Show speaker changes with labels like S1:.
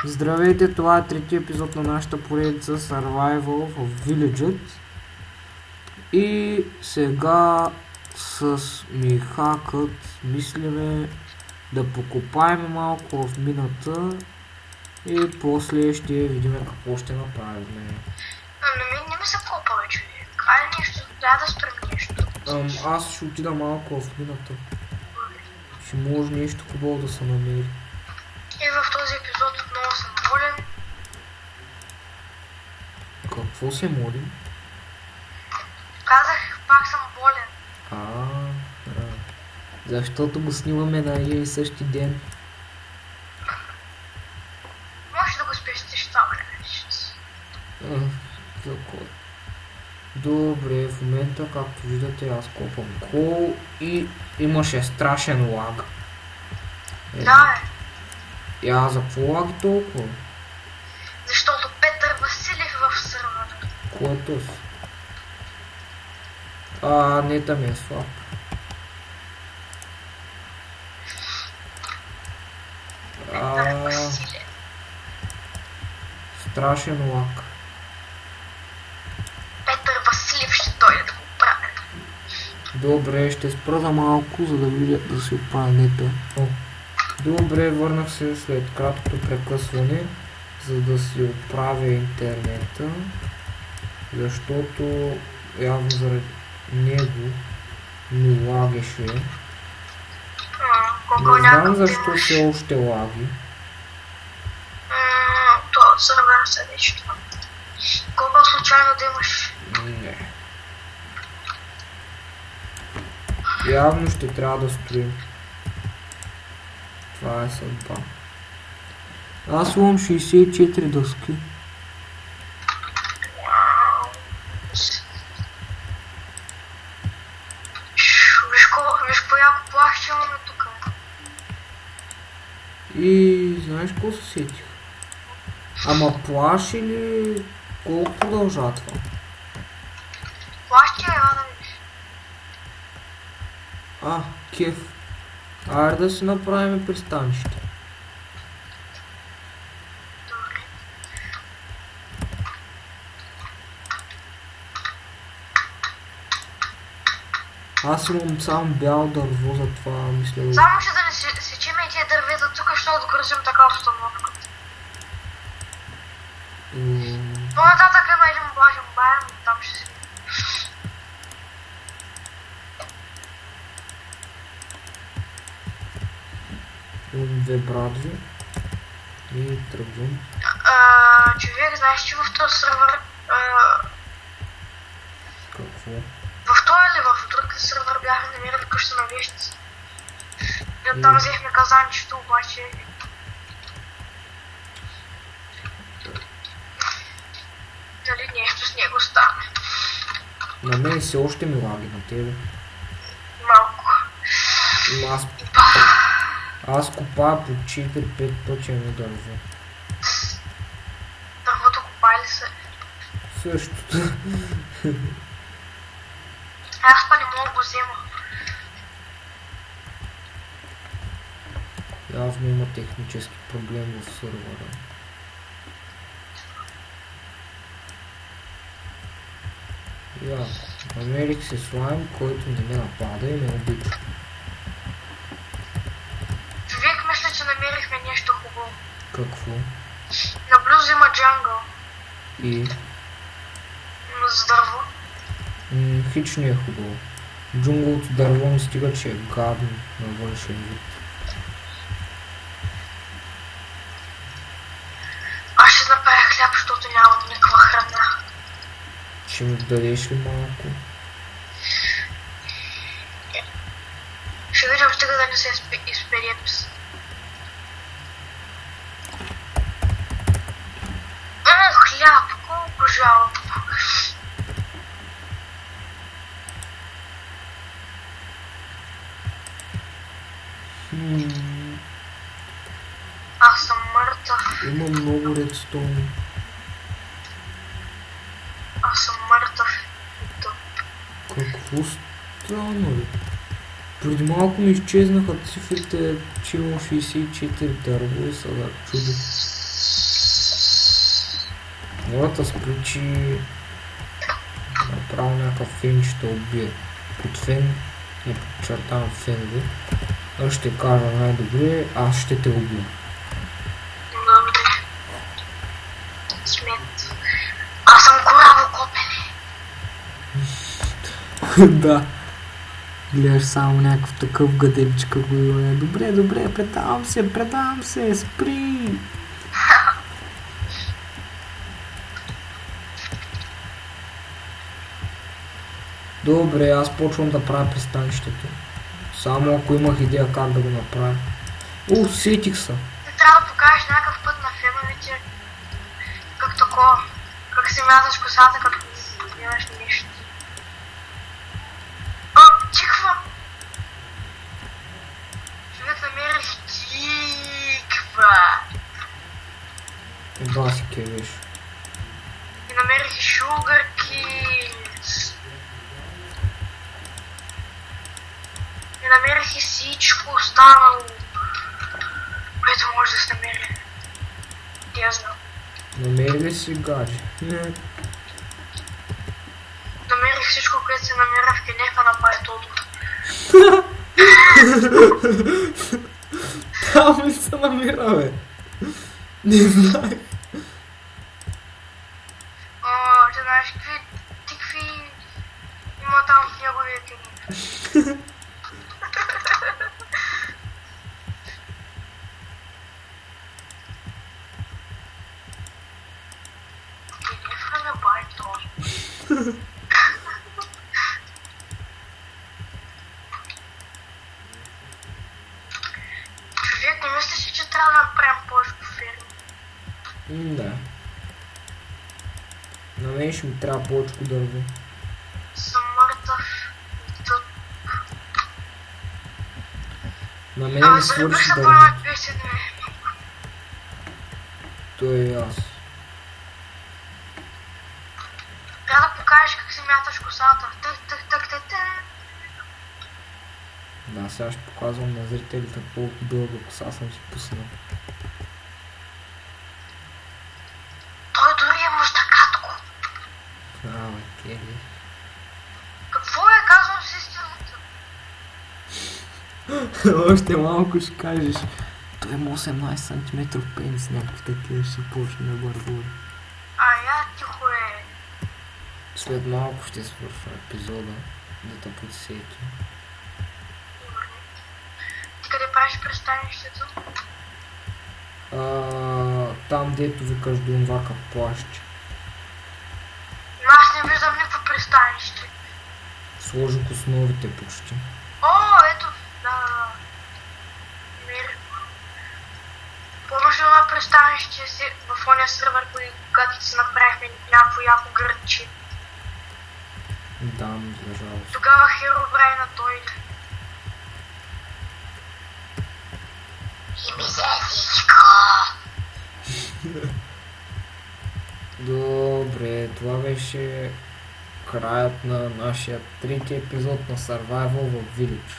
S1: Здравейте, това е третия епизод на нашата поредица Survival в Village. И сега с Михакът мислиме да покопаем малко в мината и после ще видим какво ще направим.
S2: Не ми се копа вече. Айде нещо, да строим нещо.
S1: Аз ще отида малко в мината. Ще може нещо хубаво да се намери.
S2: И в този епизод отново съм болен.
S1: Какво се молим?
S2: Казах, пак съм болен.
S1: Защото го снимаме на един и същи ден.
S2: Може да го спестиш това време.
S1: Добре, в момента, както виждате, аз копам кол и имаше страшен лаг.
S2: Да,
S1: И аз за какво лаги толкова?
S2: защото Петър Василев в сървъра.
S1: Което си? Нета ми е слаб.
S2: Петър Василев.
S1: Страшен лаг.
S2: Петър Василев ще дойде да го прави.
S1: Добре, ще спра за малко, за да видя да си оправя нета. Добре, върнах се след краткото прекъсване, за да си оправя интернета, защото явно заради него ми лагеше. Не знам защо все още лаги.
S2: Това сървъра се нещо. Колко случайно да имаш?
S1: Не. Явно ще трябва да строим. Това е съдба. Аз имам 64 дъски.
S2: Виж какво яко плахче имаме тук.
S1: И знаеш какво се сетих? Ама плаши ли колко продължа това?
S2: Плахче да видиш.
S1: Кеф. Айде да си направим пристанище.
S2: Добре.
S1: Аз имам само бяло дърво, затова мисля...
S2: Само ще да не сечем и тия дървета тук, защото да гръзим така обстановка. По-нататък има един блахен баян, там ще си...
S1: Имам две брадви и тръгвам.
S2: Човек, знаеш, че в този сървър...
S1: Какво?
S2: В този или в друг сървър бяха намерили къща на вещици. И оттам взехме казанчето, обаче... Нали нещо с него стана.
S1: На мен все още ми лаги, на тебе.
S2: Малко.
S1: Аз копая по 4-5 пъти едно дърво.
S2: Дървото копали се.
S1: Същото.
S2: Аз па не мога го взема.
S1: Явно има технически проблем в сървъра. Намерих се слайм, който не ме напада и ме обича.
S2: Човек, мисля, че намерихме нещо хубаво.
S1: Какво?
S2: Наблизо има джангъл.
S1: И?
S2: С дърво.
S1: Хич не е хубаво. Джунглото дърво ми стига, че е гадно на външен вид.
S2: Аз ще направя хляб, защото нямам никаква храна.
S1: Ще ми дадеш ли малко?
S2: Ще видим, стига да не се изпере пис. Хляб, колко жалко. Аз съм мъртъв.
S1: Има много редстоун.
S2: Аз съм мъртъв.
S1: Какво стана, бе? Преди малко ми изчезнаха цифрите, че имам 64 дърво и сега чудо. Хората сключи направо някакъв фен, ще убие. Под фен, не подчертавам фенове. Аз ще кажа най-добре, аз ще те убия.
S2: Добре. Смет. Аз съм кораво копене.
S1: Да. Гледаш само някакъв такъв гаделичка го има. Добре, добре, предавам се, спри! Добре, аз почвам да правя пристанището. Само ако имах идея как да го направя. О, сетих се.
S2: Ти трябва да покажеш някакъв път на феновете. Как такова. Как си мяташ косата, като нямаш нищо. О, чиква! Човек намерих чиква.
S1: Еба си кевиш.
S2: И намерих и Sugar Kids. И намерих и всичко останало, което може да се намери. Я знам.
S1: Намери ли си гадже?
S2: Намерих всичко, което се намира в кенефа на Пайтото.
S1: Там ли се намира, бе? Не знаех.
S2: Ти знаеш какви има там в неговия кенеф. Кенефа на Пайтото. Човек, не мислиш, че трябва да направим повече ферми?
S1: Да. На мен ще ми трябва повече дърво.
S2: Съм мъртъв. Тук.
S1: На мен ми
S2: Залюбих
S1: свърши
S2: се по
S1: дърво.
S2: една песен, бе.
S1: Той и аз.
S2: Трябва да покажеш как си мяташ косата. Тък.
S1: Да, сега ще показвам на зрителите колко дълга коса съм си пуснал.
S2: Той дори е мъждакатко.
S1: Бе, Кели.
S2: Какво е, казвам с истината?
S1: Още малко ще кажеш. Той има 18 см пенис, някакви такива ще почне да бърбори.
S2: Я тихо е.
S1: След малко ще свърша епизода, да те подсети.
S2: Ти къде правиш пристанището?
S1: Там дето викаш до това плащ.
S2: Аз не виждам никакво пристанище.
S1: Сложих основите почти.
S2: Ето. Да. Мир. Помниш ли на пристанище в ония сървър, когато си направихме някакво яко гръдче?
S1: Да, за жалост.
S2: Тогава Херобрайна дойде. И ми взе всичко.
S1: Добре, това беше краят на нашия трети епизод на Survival в Village.